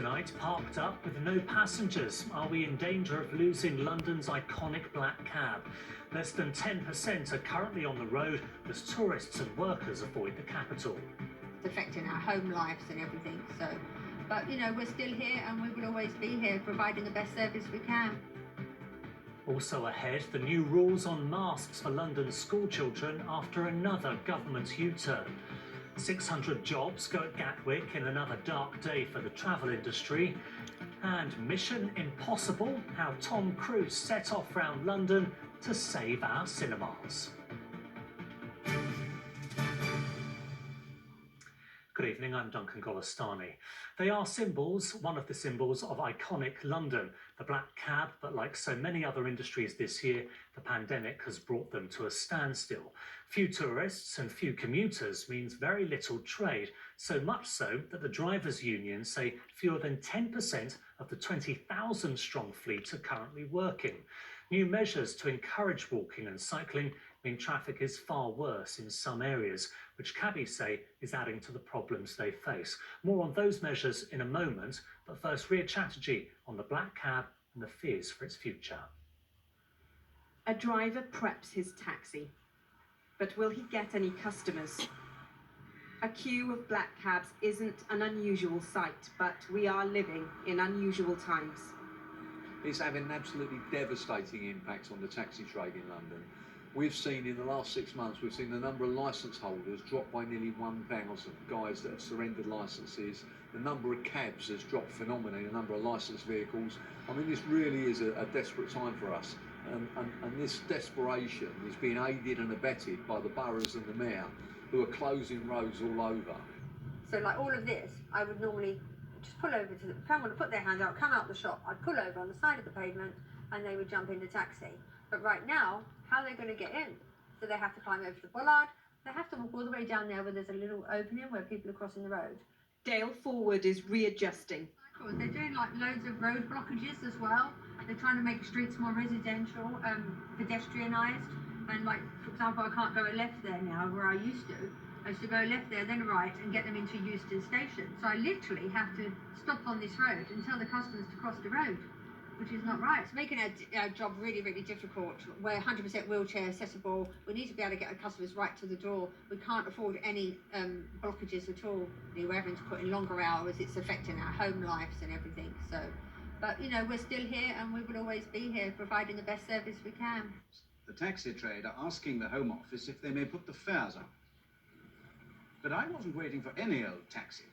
tonight, parked up with no passengers. Are we in danger of losing London's iconic black cab? Less than 10% are currently on the road as tourists and workers avoid the capital. It's affecting our home lives and everything, but we're still here and we will always be here providing the best service we can. Also ahead, the new rules on masks for London's school children after another government U-turn. 600 jobs go at Gatwick in another dark day for the travel industry. And Mission Impossible, how Tom Cruise set off round London to save our cinemas. Good evening, I'm Duncan Golestani. They are symbols, one of the symbols of iconic London, the black cab, but like so many other industries this year, the pandemic has brought them to a standstill. Few tourists and few commuters means very little trade, so much so that the drivers' unions say fewer than 10% of the 20,000 strong fleet are currently working. New measures to encourage walking and cycling mean traffic is far worse in some areas, which cabbies say is adding to the problems they face. More on those measures in a moment, but first Ria Chatterjee on the black cab and the fears for its future. A driver preps his taxi, but will he get any customers? A queue of black cabs isn't an unusual sight, but we are living in unusual times. It's having an absolutely devastating impact on the taxi trade in London. We've seen in the last 6 months, we've seen the number of licence holders drop by nearly 1,000, guys that have surrendered licences. The number of cabs has dropped phenomenally, the number of licensed vehicles. I mean, this really is a desperate time for us. And this desperation is being aided and abetted by the boroughs and the mayor, who are closing roads all over. So like all of this, I would normally just pull over to if someone would put their hand out, come out the shop, I'd pull over on the side of the pavement and they would jump in the taxi. But right now, how are they going to get in? So they have to climb over the bollard, they have to walk all the way down there where there's a little opening where people are crossing the road. Dale Forward is readjusting. They're doing like loads of road blockages as well. They're trying to make streets more residential, pedestrianised. And like, for example, I can't go left there now where I used to. I used to go left there, then right, and get them into Euston Station. So I literally have to stop on this road and tell the customers to cross the road, which is not right. It's making our job really, really difficult. We're 100% wheelchair accessible. We need to be able to get our customers right to the door. We can't afford any blockages at all. We're having to put in longer hours. It's affecting our home lives and everything. So, but we're still here and we will always be here providing the best service we can. The taxi trade are asking the Home Office if they may put the fares up. But I wasn't waiting for any old taxi.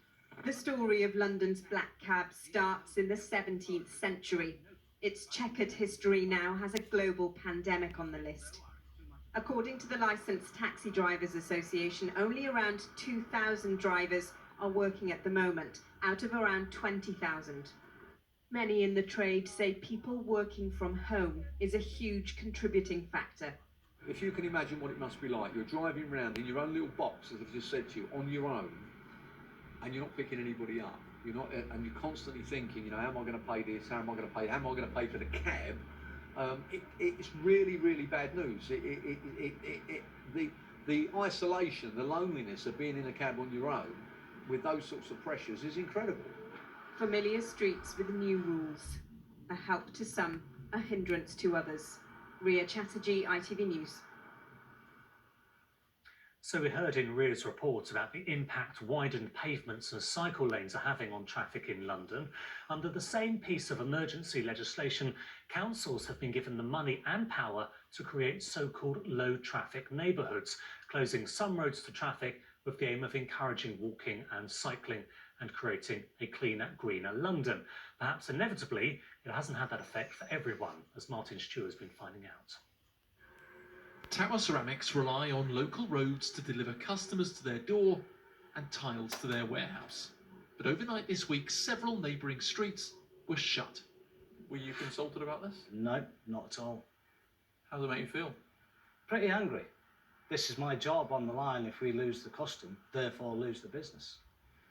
The story of London's black cab starts in the 17th century. Its checkered history now has a global pandemic on the list. According to the Licensed Taxi Drivers Association, only around 2,000 drivers are working at the moment, out of around 20,000. Many in the trade say people working from home is a huge contributing factor. If you can imagine what it must be like, you're driving around in your own little box, as I've just said to you, on your own, and you're not picking anybody up. You're not, and you're constantly thinking, how am I going to pay this? How am I going to pay? How am I going to pay for the cab? It's really, really bad news. The isolation, the loneliness of being in a cab on your own with those sorts of pressures is incredible. Familiar streets with new rules. A help to some, a hindrance to others. Ria Chatterjee, ITV News. So we heard in Ria's report about the impact widened pavements and cycle lanes are having on traffic in London. Under the same piece of emergency legislation, councils have been given the money and power to create so-called low traffic neighbourhoods, closing some roads to traffic with the aim of encouraging walking and cycling and creating a cleaner, greener London. Perhaps inevitably, it hasn't had that effect for everyone, as Martin Stewart's been finding out. Tower Ceramics rely on local roads to deliver customers to their door and tiles to their warehouse. But overnight this week, several neighbouring streets were shut. Were you consulted about this? No, not at all. How does it make you feel? Pretty angry. This is my job on the line if we lose the custom, therefore lose the business.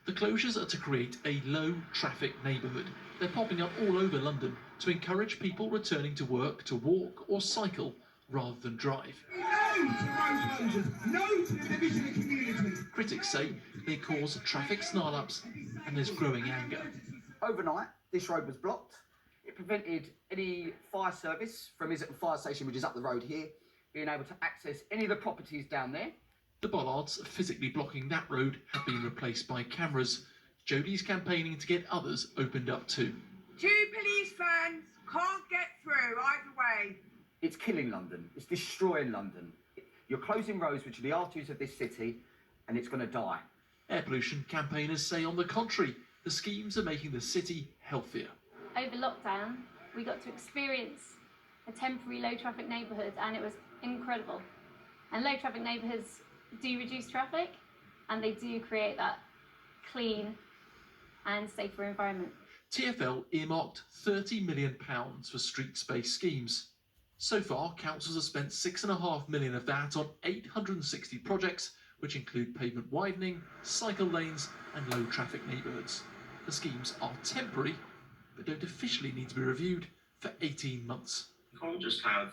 The closures are to create a low-traffic neighbourhood. They're popping up all over London to encourage people returning to work to walk or cycle rather than drive. No to road closures, no to the division of communities. Critics say they cause traffic snarl-ups and there's growing anger. overnight, this road was blocked. It prevented any fire service from Islington Fire Station, which is up the road here, being able to access any of the properties down there. The bollards physically blocking that road have been replaced by cameras. Jodie's campaigning to get others opened up too. 2 police vans can't get through either way. It's killing London. It's destroying London. You're closing roads which are the arteries of this city, and it's going to die. Air pollution campaigners say on the contrary, the schemes are making the city healthier. Over lockdown, we got to experience a temporary low traffic neighbourhood, and it was incredible. And low traffic neighbourhoods do reduce traffic, and they do create that clean and safer environment. TfL earmarked £30 million for street space schemes. So far, councils have spent £6.5 million of that on 860 projects, which include pavement widening, cycle lanes and low traffic neighbourhoods. The schemes are temporary, but don't officially need to be reviewed for 18 months. You can't just have,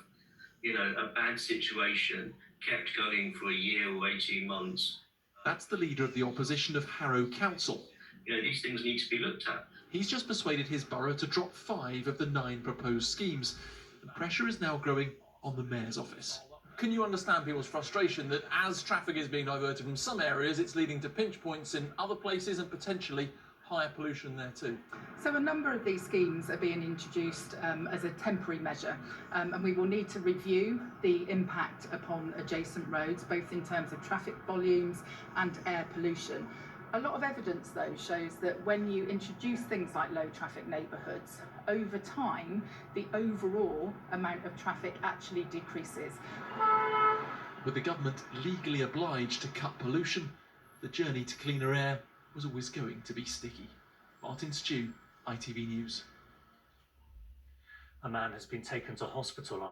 a bad situation kept going for a year or 18 months. That's the leader of the opposition of Harrow Council. These things need to be looked at. He's just persuaded his borough to drop 5 of the 9 proposed schemes. The pressure is now growing on the mayor's office. Can you understand people's frustration that as traffic is being diverted from some areas, it's leading to pinch points in other places and potentially higher pollution there too? So a number of these schemes are being introduced as a temporary measure, and we will need to review the impact upon adjacent roads, both in terms of traffic volumes and air pollution. A lot of evidence, though, shows that when you introduce things like low traffic neighbourhoods, over time, the overall amount of traffic actually decreases. With the government legally obliged to cut pollution, the journey to cleaner air was always going to be sticky. Martin Stew, ITV News. A man has been taken to hospital